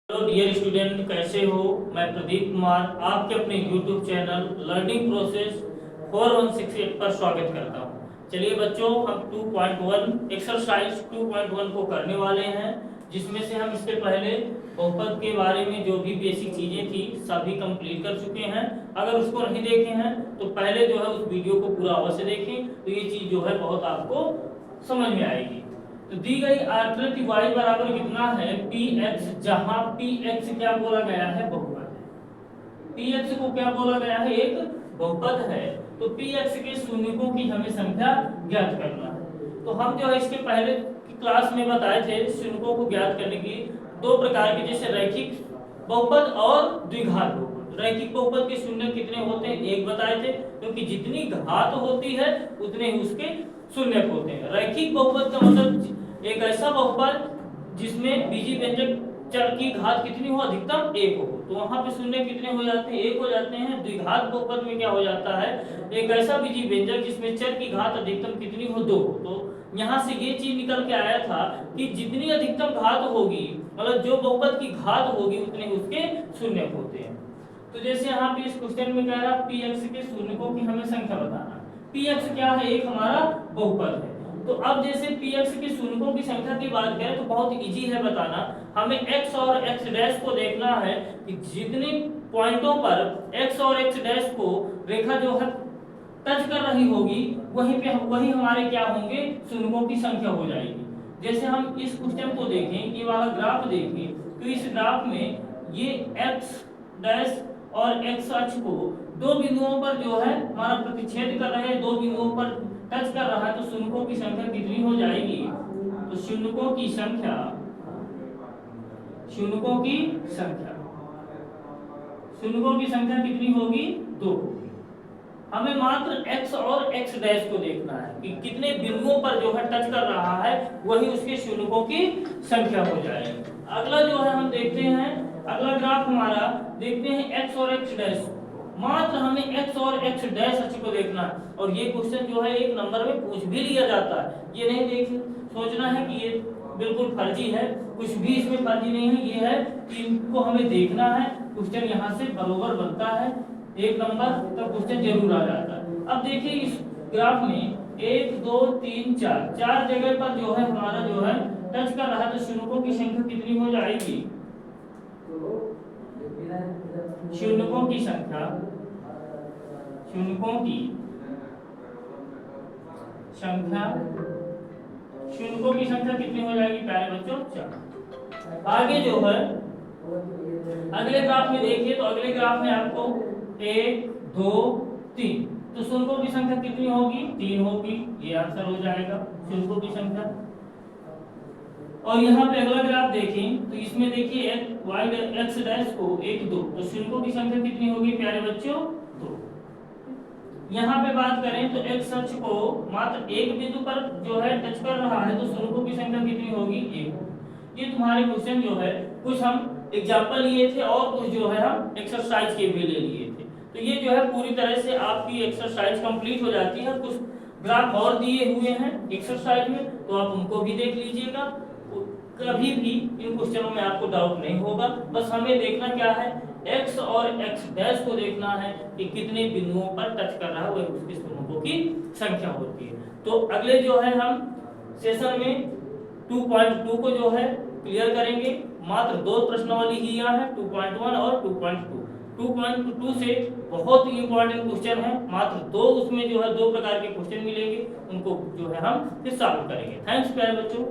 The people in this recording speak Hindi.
हेलो डियर स्टूडेंट, कैसे हो। मैं प्रदीप कुमार आपके अपने यूट्यूब चैनल लर्निंग प्रोसेस 4168 पर स्वागत करता हूं। चलिए बच्चों, हम 2.1 एक्सरसाइज 2.1 को करने वाले हैं, जिसमें से हम इसके पहले बहुपद के बारे में जो भी बेसिक चीजें थी सभी कंप्लीट कर चुके हैं। अगर उसको नहीं देखे हैं तो पहले जो है उस वीडियो को पूरा अवश्य देखें, तो ये चीज जो है बहुत आपको समझ में आएगी। तो दी गई आकृति y बराबर कितना है px, जहां px क्या बोला गया है, बहुपद है। px को क्या बोला गया है, एक बहुपद है। तो px के शून्यकों की हमें संख्या ज्ञात करना है। तो हम जो है इसके पहले की क्लास में बताए थे शून्यकों को ज्ञात करने की दो प्रकार के, जैसे रैखिक बहुपद और द्विघात बहुपद। रैखिक बहुपद के शून्य कितने होते हैं, एक बताए थे, क्योंकि जितनी घात होती है उतने ही उसके शून्य होते हैं। रैखिक बहुपद का मतलब एक ऐसा बहुपद जिसमें बीजी व्यंजक चर की घात कितनी हो, अधिकतम एक हो, तो वहां पे शून्य कितने हो जाते हैं, एक हो जाते हैं। द्विघात बहुपद में क्या हो जाता है, एक ऐसा बीजी व्यंजक जिसमें चर की घात अधिकतम कितनी हो, दो। तो यहाँ से ये चीज निकल के आया था कि जितनी अधिकतम घात होगी, मतलब जो बहुपद की घात होगी, उतने उसके शून्य होते हैं। तो जैसे यहाँ पे इस क्वेश्चन में कह रहा है px के शून्यकों की हमें संख्या बताना। px क्या है, एक हमारा बहुपद है। तो अब जैसे px के शून्यकों की संख्या की बात करें तो बहुत इजी है बताना। हमें x और x डैश को देखना है कि जितने पॉइंटों पर x और x डैश को रेखा जो है टच कर रही होगी, वही हमारे क्या होंगे, शून्यकों की संख्या हो जाएगी। जैसे हम इस क्वेश्चन को देखें, ये वाला ग्राफ देखें, तो इस ग्राफ में ये x डैश और x अक्ष को दो बिंदुओं पर जो है हमारा प्रतिच्छेद कर रहे हैं, दो बिंदुओं पर टच कर रहा है, तो शून्यकों की संख्या कितनी हो जाएगी, तो शून्यकों की संख्या कितनी होगी, दो। हमें मात्र x और x डैश को देखना है कि कितने बिंदुओं पर जो है टच कर रहा है, वही उसके शून्यकों की संख्या हो जाएगी। अगला जो है हम देखते हैं, अगला ग्राफ हमारा देखते हैं x और x डैश। मात्र हमें x और x डैश अक्ष को देखना है, और ये क्वेश्चन जो है एक नंबर में पूछ भी लिया जाता है। ये नहीं सोचना है कि ये बिल्कुल फर्जी है, कुछ भी इसमें फर्जी नहीं है। ये है कि इनको हमें देखना है, क्वेश्चन यहाँ से बरोबर बनता है, एक नंबर का क्वेश्चन जरूर आ जाता है। अब देखिए इस ग्राफ में 1 2 3 4 चार जगह पर जो है हमारा जो है टच कर रहा है, तो शून्यकों की संख्या कितनी हो जाएगी, शून्यकों की संख्या कितनी हो जाएगी प्यारे बच्चों, 4। आगे जो है अगले ग्राफ में देखिए, तो अगले ग्राफ में आपको 1 2 3, तो शून्यकों की संख्या कितनी होगी, 3 होगी। ये आंसर हो जाएगा शून्यकों की संख्या। और यहाँ पे अगला ग्राफ देखें, तो इसमें देखिए x डैश को 1 2, तो शून्यकों की संख्या कितनी होगी प्यारे बच्चों, 2। यहाँ पे बात करें तो x अक्ष को मात्र एक बिंदु पर जो है टच कर रहा है, तो शून्यकों की संख्या कितनी होगी, 1। ये तुम्हारे क्वेश्चन जो है कुछ हम एग्जाम्पल लिए थे और कुछ जो है हम एक्सरसाइज के भी ले लिए थे। तो ये जो है पूरी तरह से आपकी एक्सरसाइज कंप्लीट हो जाती है। कुछ ग्राफ और दिए हुए हैं एक्सरसाइज में, तो आप उनको भी देख लीजिएगा। कभी भी इन क्वेश्चनों में आपको डाउट नहीं होगा। बस हमें देखना क्या है, x और x डैश को देखना है कि कितने बिंदुओं पर टच कर रहा है, वही उसके शून्यकों की संख्या होती है। तो अगले जो है हम सेशन में 2.2 को जो है क्लियर करेंगे। मात्र दो प्रश्नावली ही यहाँ है, 2.1 और 2.2। 2.2 से बहुत ही इंपॉर्टेंट क्वेश्चन है, मात्र दो उसमें जो है दो प्रकार के क्वेश्चन मिलेंगे, उनको जो है हम फिर सॉल्व करेंगे। थैंक्स प्यारे बच्चों।